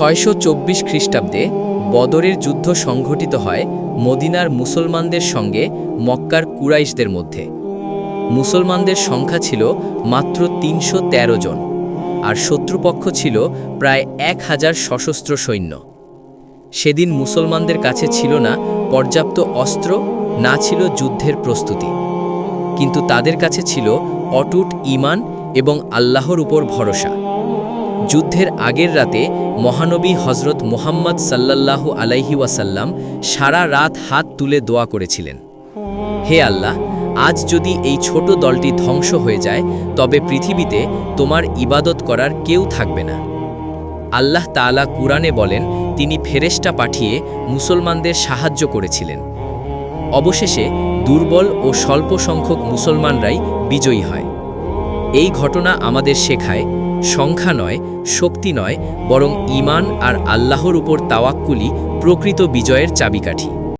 624 খ্রিস্টাব্দে বদরের যুদ্ধ সংঘটিত হয় মদিনার মুসলমানদের সঙ্গে মক্কার কুরাইশদের মধ্যে। মুসলমানদের সংখ্যা ছিল মাত্র ৩১৩ জন, আর শত্রুপক্ষ ছিল প্রায় ১,০০০ সশস্ত্র সৈন্য। সেদিন মুসলমানদের কাছে ছিল না পর্যাপ্ত অস্ত্র, না ছিল যুদ্ধের প্রস্তুতি, কিন্তু তাদের কাছে ছিল অটুট ঈমান এবং আল্লাহর উপর ভরসা। যুদ্ধের আগের রাতে মহানবী হজরত মুহাম্মদ সাল্লাল্লাহু আলাইহি ওয়াসাল্লাম সারা রাত হাত তুলে দোয়া করেছিলেন, হে আল্লাহ, আজ যদি এই ছোট দলটি ধ্বংস হয়ে যায় তবে পৃথিবীতে তোমার ইবাদত করার কেউ থাকবে না। আল্লাহ তাআলা কুরআনে বলেন, তিনি ফেরেশতা পাঠিয়ে মুসলমানদের সাহায্য করেছিলেন। অবশেষে দুর্বল ও স্বল্প সংখ্যক মুসলমানরাই বিজয়ী হয়। এই ঘটনা আমাদের শেখায়, সংখ্যা নয়, শক্তি নয়, বরং ঈমান আর আল্লাহর উপর তাওয়াক্কুলই প্রকৃত বিজয়ের চাবিকাঠি।